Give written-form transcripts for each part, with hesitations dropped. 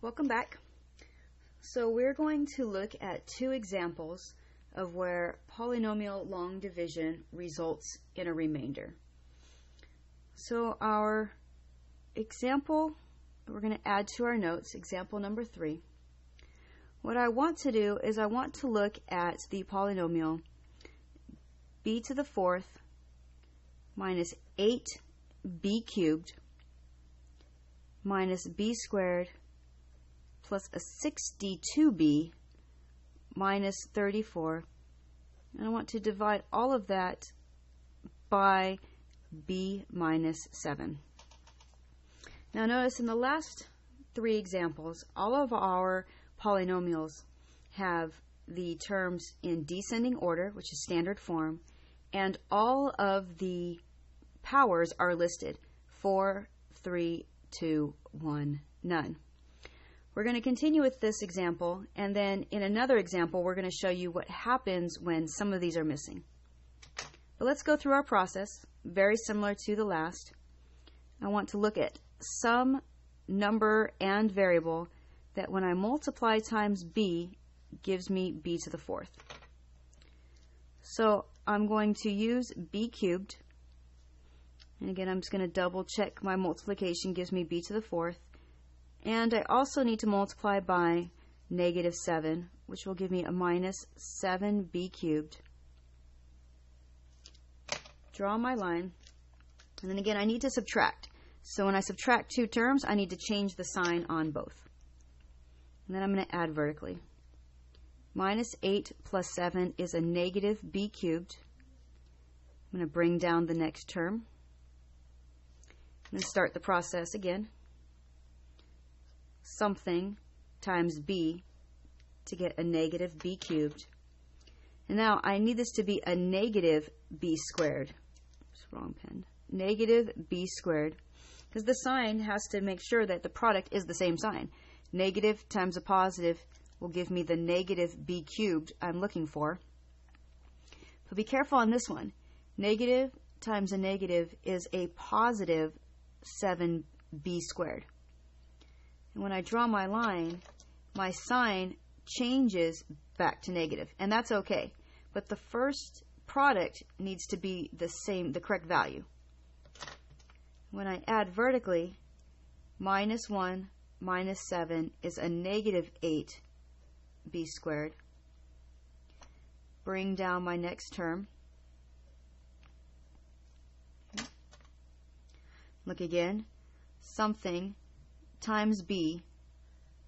Welcome back. So we're going to look at two examples of where polynomial long division results in a remainder. So our example, we're going to add to our notes, example number 3. What I want to do is I want to look at the polynomial b to the fourth minus 8b cubed minus b squared plus a 62b minus 34. And I want to divide all of that by b minus 7. Now notice in the last 3 examples, all of our polynomials have the terms in descending order, which is standard form, and all of the powers are listed: 4, 3, 2, 1, none. We're going to continue with this example, and then in another example we're going to show you what happens when some of these are missing. But let's go through our process, very similar to the last. I want to look at some number and variable that when I multiply times b gives me b to the fourth. So I'm going to use b cubed, and again I'm just going to double check my multiplication gives me b to the fourth, and I also need to multiply by negative 7, which will give me a minus 7b cubed. Draw my line, and then again I need to subtract. So when I subtract two terms, I need to change the sign on both. And then I'm going to add vertically. Minus 8 plus 7 is a negative b cubed. I'm going to bring down the next term. And then start the process again. Something times b to get a negative b cubed. And now I need this to be a negative b squared. Oops, wrong pen. Negative b squared. Because the sign has to make sure that the product is the same sign. Negative times a positive will give me the negative b cubed I'm looking for. But be careful on this one. Negative times a negative is a positive 7b squared. And when I draw my line, my sign changes back to negative, and that's okay. But the first product needs to be the same, the correct value. When I add vertically, minus 1 minus 7 is a negative 8b squared. Bring down my next term. Look again. Something times b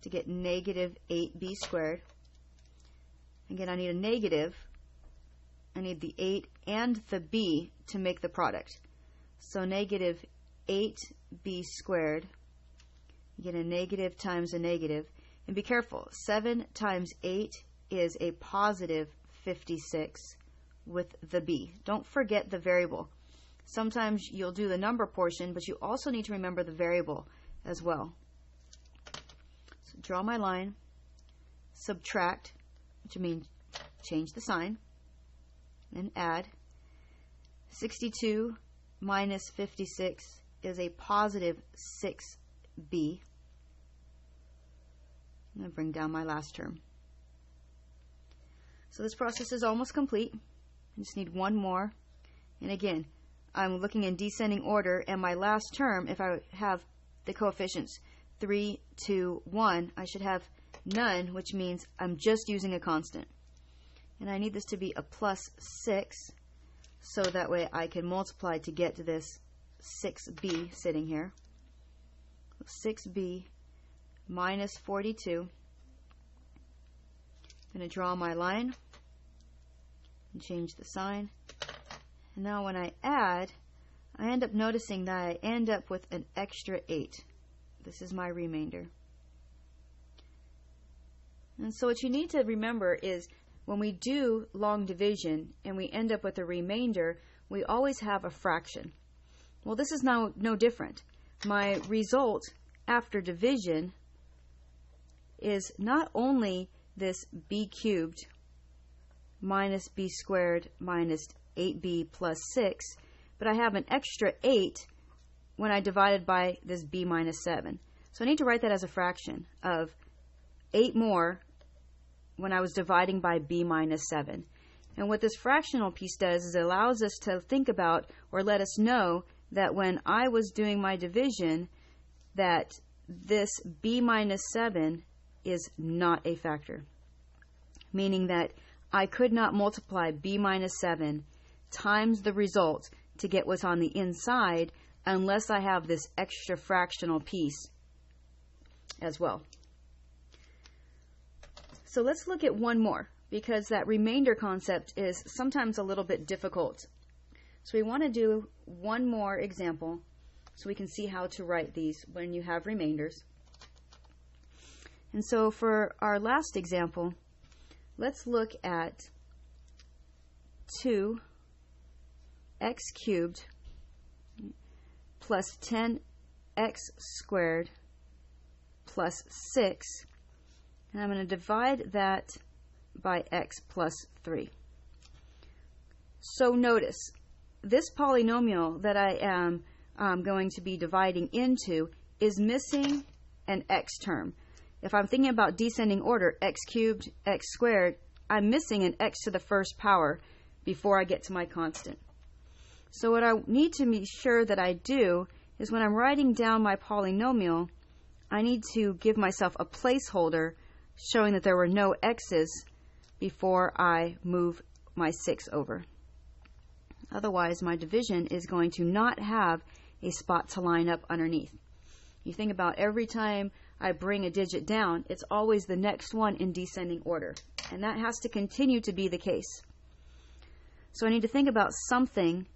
to get negative 8b squared. Again, I need a negative. I need the 8 and the b to make the product. So negative 8b squared. You get a negative times a negative. And be careful, 7 times 8 is a positive 56 with the b. Don't forget the variable. Sometimes you'll do the number portion, but you also need to remember the variable as well. So draw my line, subtract, which means change the sign, and add. 62 minus 56 is a positive 6b. I'm going to bring down my last term. So this process is almost complete. I just need one more. And again, I'm looking in descending order, and my last term, if I have the coefficients 3, 2, 1, I should have none, which means I'm just using a constant. And I need this to be a plus 6, so that way I can multiply to get to this 6b sitting here. 6b minus 42. I'm going to draw my line and change the sign. And now when I add, I end up noticing that I end up with an extra 8. This is my remainder. And so what you need to remember is when we do long division and we end up with a remainder, we always have a fraction. Well, this is now no different. My result after division is not only this b cubed minus b squared minus 8b plus 6, but I have an extra 8 when I divided by this b minus 7. So I need to write that as a fraction of 8 more when I was dividing by b minus 7. And what this fractional piece does is it allows us to think about or let us know that when I was doing my division, that this b minus 7 is not a factor, meaning that I could not multiply b minus 7 times the result to get what's on the inside unless I have this extra fractional piece as well. So let's look at one more, because that remainder concept is sometimes a little bit difficult. So we want to do one more example so we can see how to write these when you have remainders. And so for our last example, let's look at 2x cubed plus 10x squared plus 6, and I'm going to divide that by x plus 3. So notice, this polynomial that I am going to be dividing into is missing an x term. If I'm thinking about descending order, x cubed, x squared, I'm missing an x to the first power before I get to my constant. So what I need to be sure that I do is when I'm writing down my polynomial, I need to give myself a placeholder showing that there were no x's before I move my 6 over. Otherwise, my division is going to not have a spot to line up underneath. You think about every time I bring a digit down, it's always the next one in descending order. And that has to continue to be the case. So I need to think about something,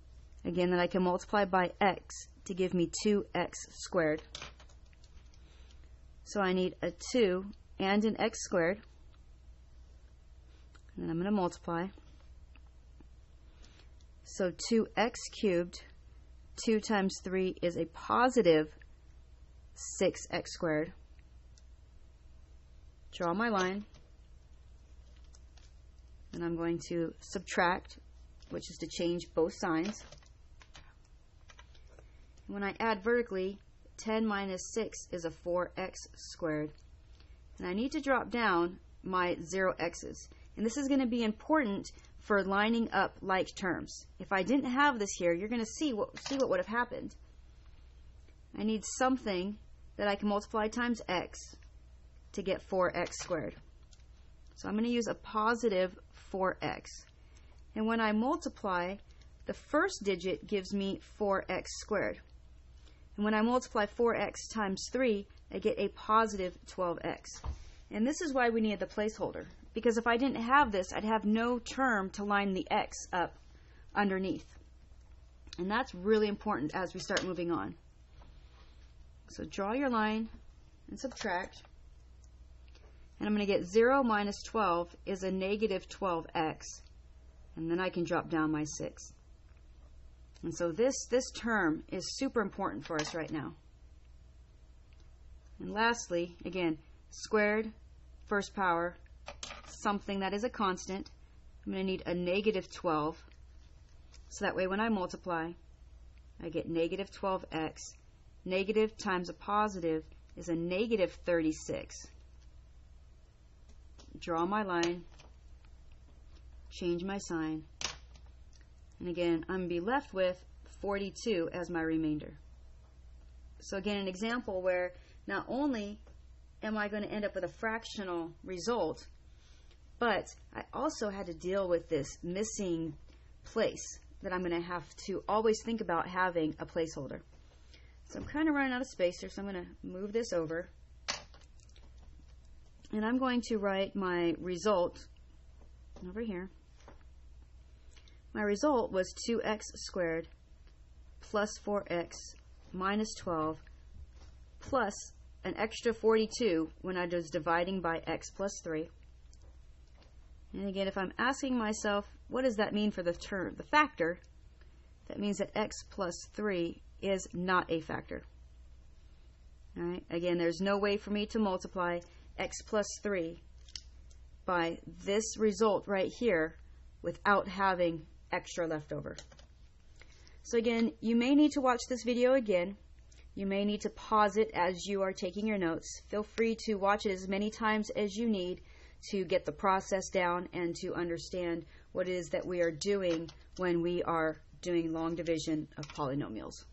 again, that I can multiply by x to give me 2x squared. So I need a 2 and an x squared. And then I'm going to multiply. So 2x cubed, 2 times 3 is a positive 6x squared. Draw my line. And I'm going to subtract, which is to change both signs. When I add vertically, 10 minus 6 is a 4x squared. And I need to drop down my 0 x's. And this is going to be important for lining up like terms. If I didn't have this here, you're going to see what would have happened. I need something that I can multiply times x to get 4x squared. So I'm going to use a positive 4x. And when I multiply, the first digit gives me 4x squared. And when I multiply 4x times 3, I get a positive 12x. And this is why we needed the placeholder. Because if I didn't have this, I'd have no term to line the x up underneath. And that's really important as we start moving on. So draw your line and subtract. And I'm going to get 0 minus 12 is a negative 12x. And then I can drop down my 6. And so this term is super important for us right now. And lastly, again, squared, first power, something that is a constant. I'm going to need a negative 12. So that way when I multiply, I get negative 12x. Negative times a positive is a negative 36. Draw my line, change my sign, and again, I'm going to be left with 42 as my remainder. So again, an example where not only am I going to end up with a fractional result, but I also had to deal with this missing place that I'm going to have to always think about having a placeholder. So I'm kind of running out of space here, so I'm going to move this over. And I'm going to write my result over here. My result was 2x squared plus 4x minus 12 plus an extra 42 when I was dividing by x plus 3. And again, if I'm asking myself, what does that mean for the term, the factor, that means that x plus 3 is not a factor. All right? Again, there's no way for me to multiply x plus 3 by this result right here without having extra left over. So again, you may need to watch this video again. You may need to pause it as you are taking your notes. Feel free to watch it as many times as you need to get the process down and to understand what it is that we are doing when we are doing long division of polynomials.